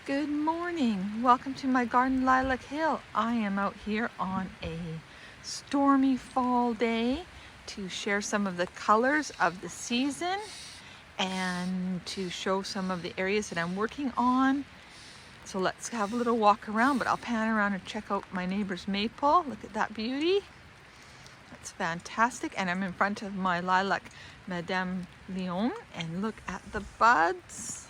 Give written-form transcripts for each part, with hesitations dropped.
Good morning. Welcome to my garden, Lilac Hill. I am out here on a stormy fall day to share some of the colors of the season and to show some of the areas that I'm working on. So let's have a little walk around, but I'll pan around and check out my neighbor's maple. Look at that beauty. That's fantastic. And I'm in front of my lilac Madame Leon, and look at the buds.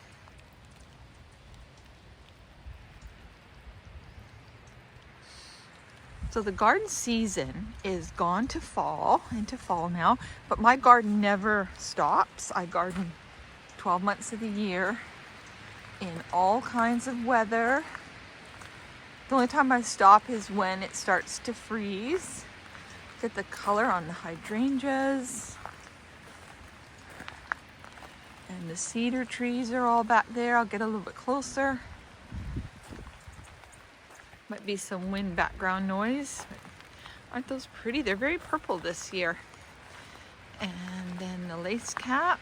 So the garden season is gone to fall, into fall now, but my garden never stops. I garden 12 months of the year in all kinds of weather. The only time I stop is when it starts to freeze. Look at the color on the hydrangeas. And the cedar trees are all back there. I'll get a little bit closer. Might be some wind background noise. Aren't those pretty? They're very purple this year. And then the lace cap.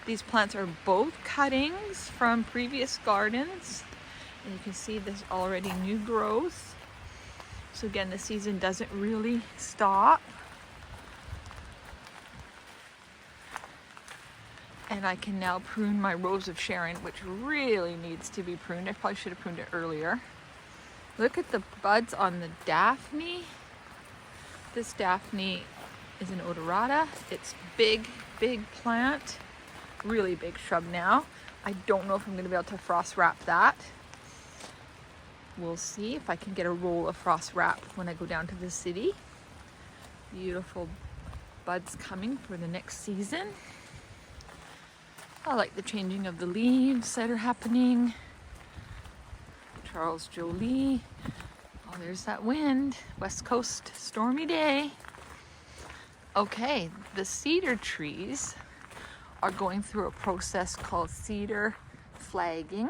These plants are both cuttings from previous gardens. And you can see there's already new growth. So again, the season doesn't really stop. And I can now prune my Rose of Sharon, which really needs to be pruned. I probably should have pruned it earlier. Look at the buds on the Daphne. This Daphne is an odorata. It's big, big plant. Really big shrub now. I don't know if I'm going to be able to frost wrap that. We'll see if I can get a roll of frost wrap when I go down to the city. Beautiful buds coming for the next season. I like the changing of the leaves that are happening. Charles Jolie. Oh, there's that wind. West Coast stormy day. Okay, the cedar trees are going through a process called cedar flagging.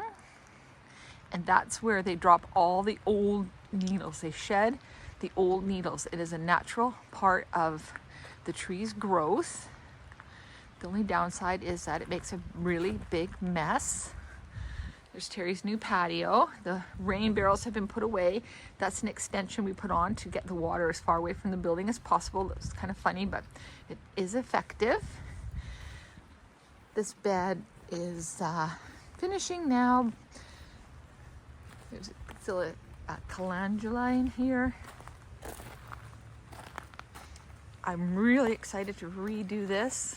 And that's where they drop all the old needles. They shed the old needles. It is a natural part of the tree's growth. The only downside is that it makes a really big mess. There's Terry's new patio. The rain barrels have been put away. That's an extension we put on to get the water as far away from the building as possible. It's kind of funny, but it is effective. This bed is finishing now. There's still a calendula in here. I'm really excited to redo this.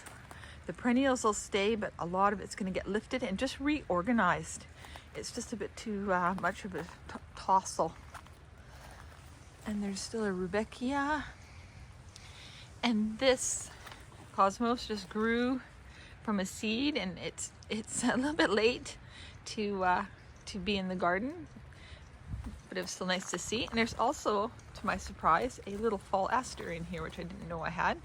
The perennials will stay, but a lot of it's going to get lifted and just reorganized. It's just a bit too much of a tossle. And there's still a rudbeckia. And this cosmos just grew from a seed, and it's a little bit late to be in the garden, but it was still nice to see. And there's also, to my surprise, a little fall aster in here, which I didn't know I had.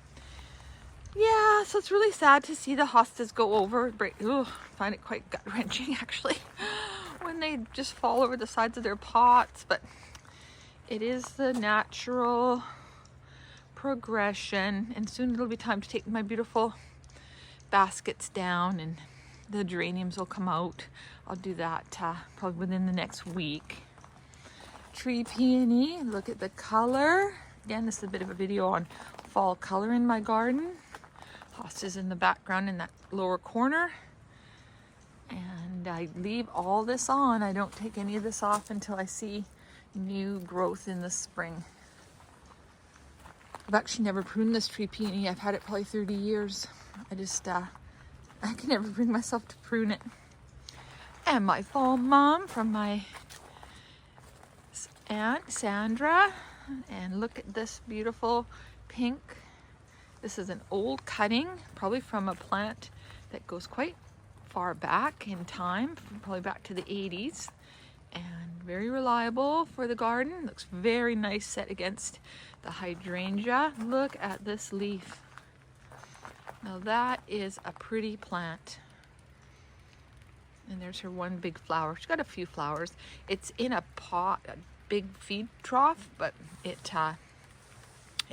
Yeah, so it's really sad to see the hostas go over. I find it quite gut-wrenching, actually, when they just fall over the sides of their pots. But it is the natural progression. And soon it'll be time to take my beautiful baskets down, and the geraniums will come out. I'll do that probably within the next week. Tree peony, look at the color. Again, this is a bit of a video on fall color in my garden. Hostas in the background in that lower corner. And I leave all this on. I don't take any of this off until I see new growth in the spring. I've actually never pruned this tree peony. I've had it probably 30 years. I can never bring myself to prune it. And my fall mom from my aunt Sandra. And look at this beautiful pink. This is an old cutting, probably from a plant that goes quite far back in time, probably back to the 80s. And very reliable for the garden. Looks very nice set against the hydrangea. Look at this leaf. Now that is a pretty plant. And there's her one big flower. She's got a few flowers. It's in a pot, a big feed trough, but it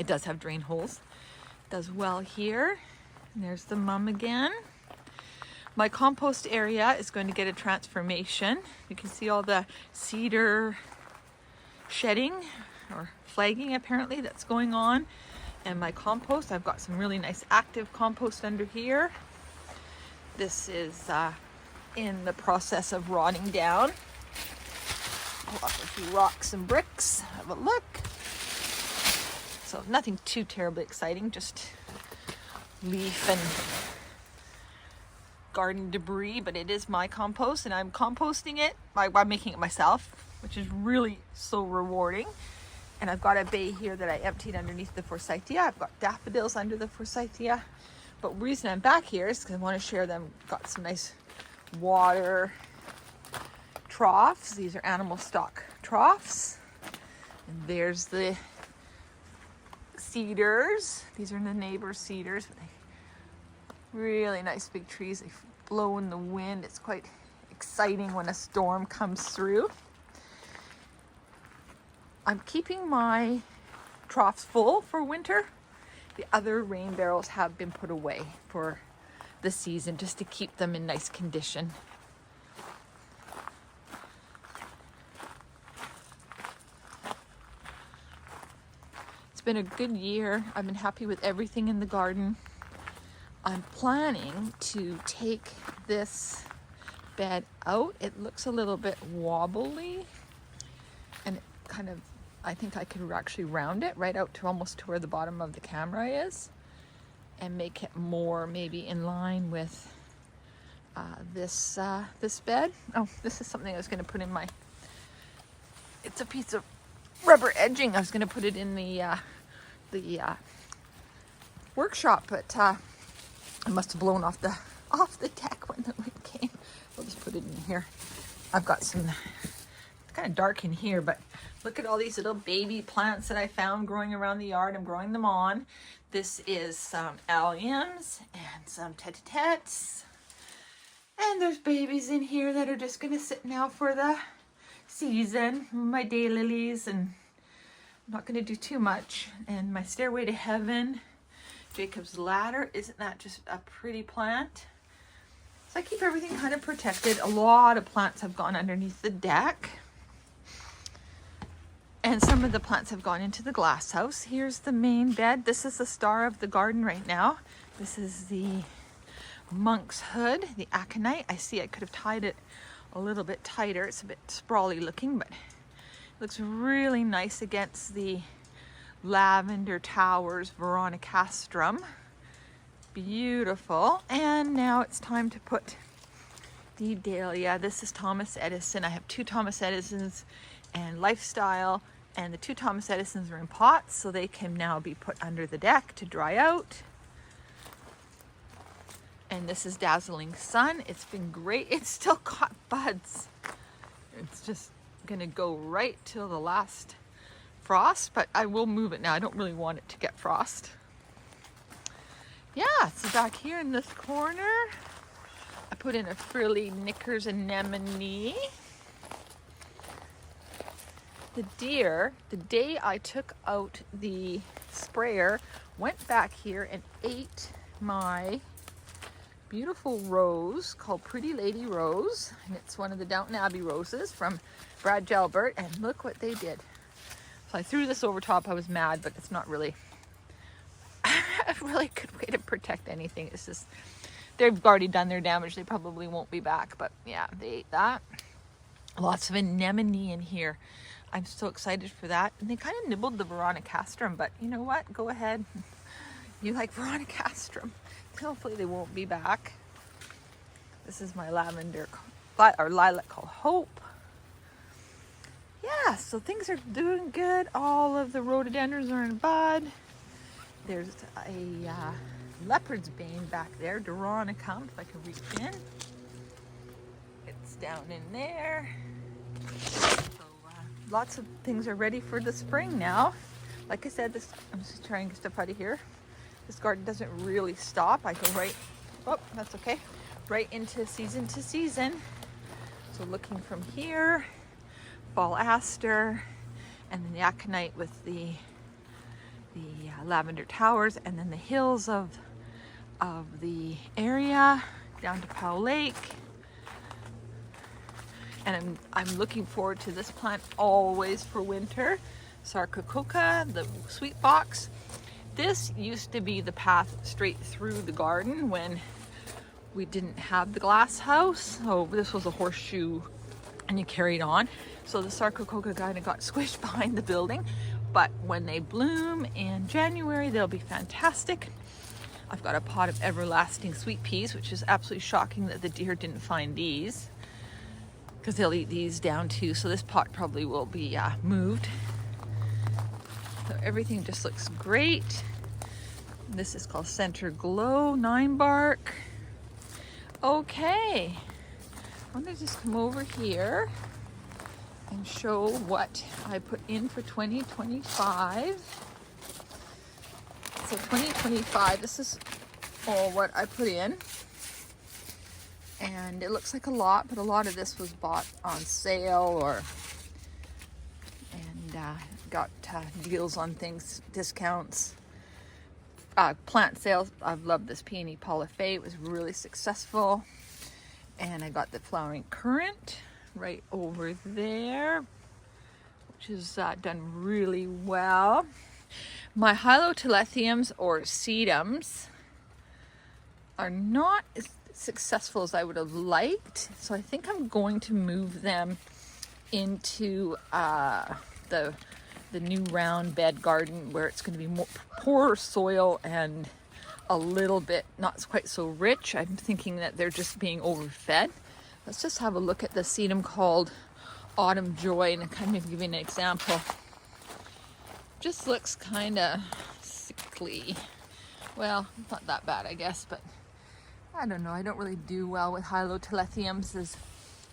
does have drain holes. Does well here. And there's the mum again. My compost area is going to get a transformation. You can see all the cedar shedding or flagging apparently that's going on. And my compost, I've got some really nice active compost under here. This is in the process of rotting down. Pull up a few rocks and bricks, have a look. So nothing too terribly exciting, just leaf and garden debris, but it is my compost and I'm composting it. I'm making it myself, which is really so rewarding. And I've got a bay here that I emptied underneath the forsythia. I've got daffodils under the forsythia. But the reason I'm back here is because I want to share them. Got some nice water troughs. These are animal stock troughs. And there's the cedars. These are the neighbor's cedars. Really nice big trees. They blow in the wind. It's quite exciting when a storm comes through. I'm keeping my troughs full for winter. The other rain barrels have been put away for the season just to keep them in nice condition. It's been a good year. I've been happy with everything in the garden. I'm planning to take this bed out. It looks a little bit wobbly and it kind of, I think I could actually round it right out to almost to where the bottom of the camera is and make it more maybe in line with this bed. Oh, this is something I was going to put in my, it's a piece of rubber edging. I was going to put it in the workshop, but I must have blown off the deck when the wind came. I'll just put it in here. I've got some, it's kind of dark in here, but look at all these little baby plants that I found growing around the yard. I'm growing them on. This is some alliums and some tete-a-tetes. And there's babies in here that are just going to sit now for the season. My daylilies, and I'm not going to do too much. And my stairway to heaven, Jacob's ladder. Isn't that just a pretty plant? So I keep everything kind of protected. A lot of plants have gone underneath the deck. And some of the plants have gone into the glass house. Here's the main bed. This is the star of the garden right now. This is the monk's hood, the aconite. I see I could have tied it a little bit tighter. It's a bit sprawly looking, but it looks really nice against the lavender towers, veronicastrum. Beautiful. And now it's time to put the dahlia. This is Thomas Edison. I have two Thomas Edisons and lifestyle, and the two Thomas Edisons are in pots, so they can now be put under the deck to dry out. And this is Dazzling Sun. It's been great. It's still got buds. It's just gonna go right till the last frost, but I will move it now. I don't really want it to get frost. Yeah, so back here in this corner, I put in a frilly knickers anemone. The deer, the day I took out the sprayer, went back here and ate my beautiful rose called Pretty Lady Rose. And it's one of the Downton Abbey roses from Brad Jalbert. And look what they did. So I threw this over top. I was mad, but it's not really a really good way to protect anything. It's just, they've already done their damage. They probably won't be back, but yeah, they ate that. Lots of anemone in here. I'm so excited for that. And they kind of nibbled the veronicastrum, but you know what? Go ahead. You like veronicastrum. Hopefully they won't be back. This is my lavender or lilac called Hope. Yeah, so things are doing good. All of the rhododendrons are in bud. There's a leopard's bane back there, Doronicum, if I can reach in. It's down in there. Lots of things are ready for the spring now. Like I said, I'm just trying to step out of here. This garden doesn't really stop. I go right, oh, that's okay, right into season to season. So looking from here, fall aster, and then the aconite with the lavender towers, and then the hills of the area, down to Powell Lake. And I'm looking forward to this plant always for winter. Sarcococa, the sweet box. This used to be the path straight through the garden when we didn't have the glass house. So this was a horseshoe and you carried on. So the Sarcococa kind of got squished behind the building. But when they bloom in January, they'll be fantastic. I've got a pot of everlasting sweet peas, which is absolutely shocking that the deer didn't find these, because they'll eat these down too. So this pot probably will be moved. So everything just looks great. This is called Center Glow 9 bark. Okay, I'm gonna just come over here and show what I put in for 2025. So 2025, this is all what I put in. And it looks like a lot, but a lot of this was bought on sale and got deals on things, discounts. Plant sales, I've loved this peony polyphay. It was really successful. And I got the flowering currant right over there, which is done really well. My hylotelethriums or sedums are not as successful as I would have liked, so I think I'm going to move them into the new round bed garden where it's going to be more poorer soil and a little bit not quite so rich. I'm thinking that they're just being overfed. Let's just have a look at the sedum called Autumn Joy and kind of give you an example. Just looks kind of sickly. Well, not that bad, I guess, but I don't know. I don't really do well with hylotelethriums, as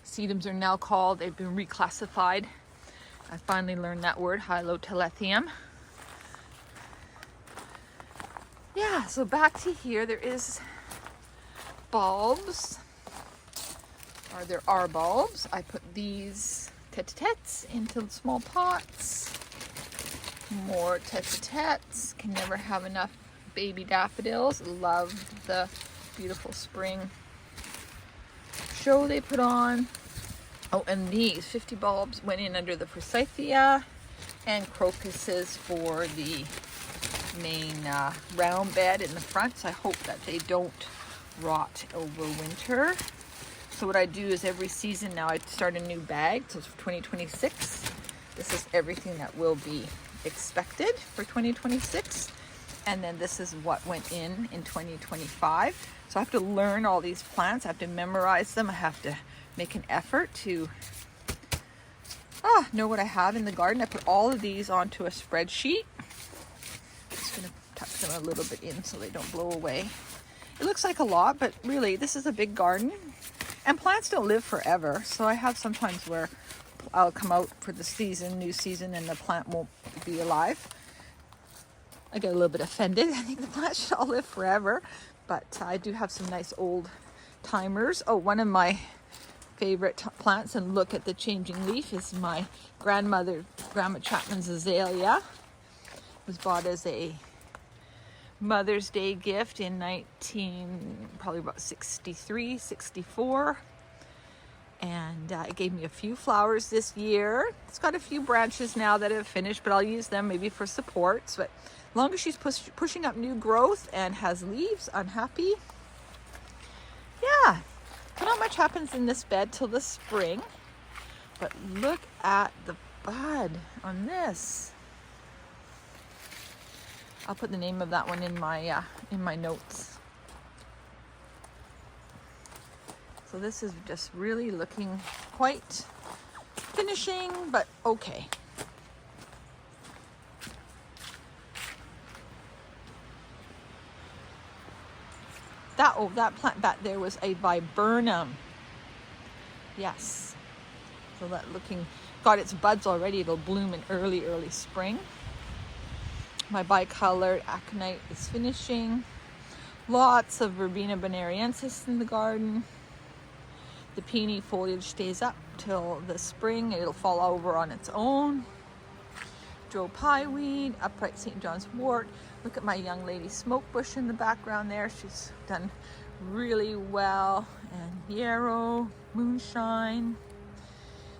sedums are now called. They've been reclassified. I finally learned that word, hylotelethrium. Yeah, so back to here, there is bulbs, or there are bulbs. I put these tete-a-tetes into small pots. More tete-a-tetes. Can never have enough baby daffodils. Love the beautiful spring show they put on. Oh, and these 50 bulbs went in under the forsythia and crocuses for the main round bed in the front. So I hope that they don't rot over winter. So what I do is every season now I start a new bag. So it's for 2026. This is everything that will be expected for 2026. And then this is what went in 2025. So I have to learn all these plants. I have to memorize them. I have to make an effort to know what I have in the garden. I put all of these onto a spreadsheet. Just gonna tuck them a little bit in so they don't blow away. It looks like a lot, but really this is a big garden. And plants don't live forever. So I have sometimes where I'll come out for the season, new season, and the plant won't be alive. I get a little bit offended. I think the plants should all live forever. But I do have some nice old timers. Oh, one of my favorite plants, and look at the changing leaf, is my Grandma Chapman's azalea. It was bought as a Mother's Day gift in probably about 63, 64. And it gave me a few flowers this year. It's got a few branches now that have finished, but I'll use them maybe for supports. But as long as she's pushing up new growth and has leaves, I'm happy. Yeah, so not much happens in this bed till the spring. But look at the bud on this. I'll put the name of that one in my notes. So this is just really looking quite finishing, but okay. That plant back there was a viburnum. Yes. So that got its buds already. It'll bloom in early spring. My bicolored aconite is finishing. Lots of Verbena bonariensis in the garden. The peony foliage stays up till the spring. It'll fall over on its own. Joe Pieweed, upright St. John's wort. Look at my young lady smoke bush in the background there. She's done really well, and yarrow, moonshine.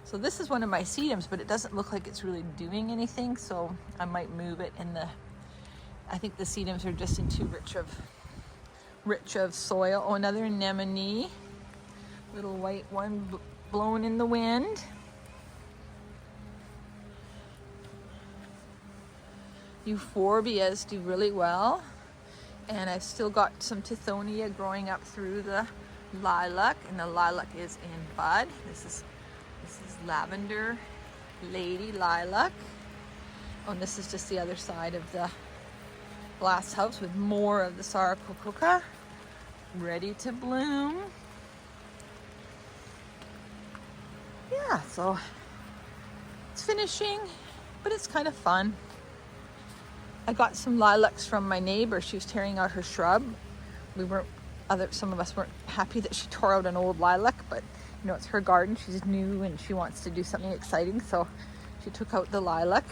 So this is one of my sedums, but it doesn't look like it's really doing anything, so I might move it in the, I think the sedums are just in too rich of soil. Oh, another anemone, little white one blowing in the wind. Euphorbias do really well, and I've still got some tithonia growing up through the lilac, and the lilac is in bud. This is lavender lady lilac. Oh, and this is just the other side of the glass house with more of the Sarcococa ready to bloom. Yeah, so it's finishing, but it's kind of fun. I got some lilacs from my neighbor. She was tearing out her shrub. Some of us weren't happy that she tore out an old lilac, but you know, it's her garden. She's new and she wants to do something exciting, so she took out the lilac.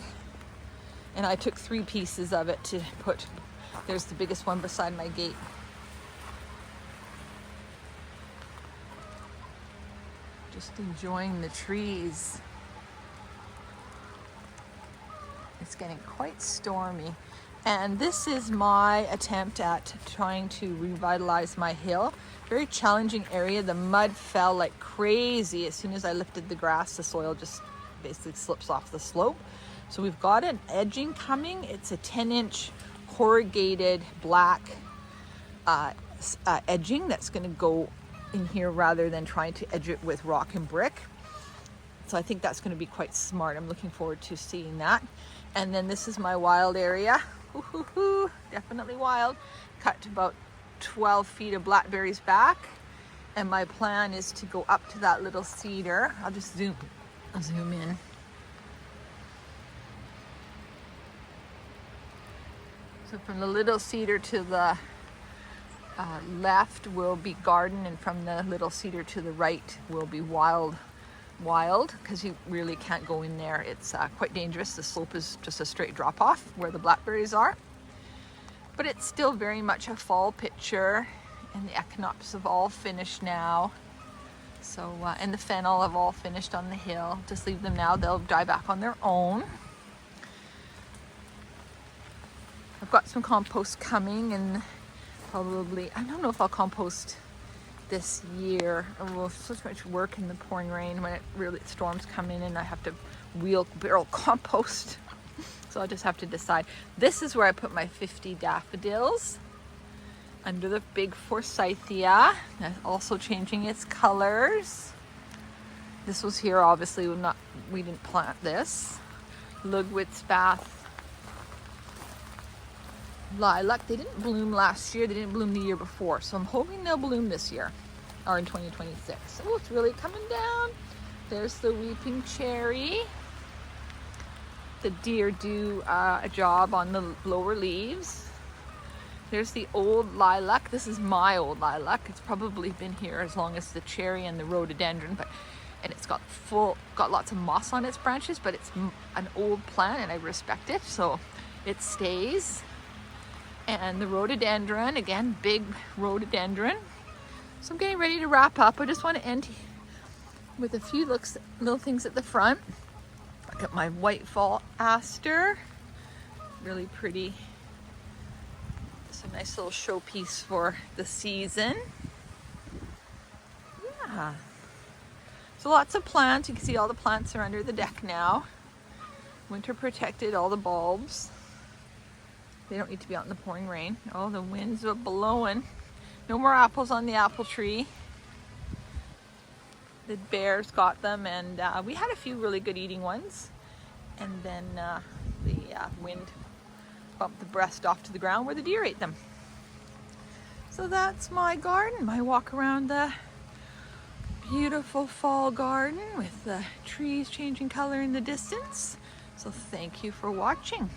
And I took 3 pieces of it to put, there's the biggest one beside my gate. Just enjoying the trees. It's getting quite stormy. And this is my attempt at trying to revitalize my hill. Very challenging area. The mud fell like crazy. As soon as I lifted the grass, the soil just basically slips off the slope. So we've got an edging coming. It's a 10-inch corrugated black edging that's going to go in here rather than trying to edge it with rock and brick. So I think that's going to be quite smart. I'm looking forward to seeing that. And then this is my wild area. Ooh, definitely wild. Cut about 12 feet of blackberries back. And my plan is to go up to that little cedar. I'll just zoom in. So from the little cedar to the left will be garden, and from the little cedar to the right will be wild, because you really can't go in there. It's quite dangerous. The slope is just a straight drop off where the blackberries are, but it's still very much a fall picture, and the echinopsis have all finished now. So and the fennel have all finished on the hill. Just leave them now, they'll die back on their own. I've got some compost coming, and probably, I don't know if I'll compost this year. Oh, so much work in the pouring rain when storms come in and I have to wheelbarrow compost. So I'll just have to decide. This is where I put my 50 daffodils under the big forsythia. That's also changing its colors. This was here, obviously we didn't plant this. Ludwig's-Bath lilac. They didn't bloom last year. They didn't bloom the year before. So I'm hoping they'll bloom this year, or in 2026. Oh, it's really coming down. There's the weeping cherry. The deer do a job on the lower leaves. There's the old lilac. This is my old lilac. It's probably been here as long as the cherry and the rhododendron, and it's got lots of moss on its branches, but it's an old plant and I respect it, so it stays. And the rhododendron, again, big rhododendron. So I'm getting ready to wrap up. I just want to end with a few little things at the front. I got my white fall aster, really pretty. It's a nice little showpiece for the season. Yeah. So lots of plants. You can see all the plants are under the deck now. Winter protected, all the bulbs. They don't need to be out in the pouring rain. Oh, the winds are blowing. No more apples on the apple tree. The bears got them, and we had a few really good eating ones. And then the wind bumped the breast off to the ground where the deer ate them. So that's my garden, my walk around the beautiful fall garden with the trees changing color in the distance. So thank you for watching.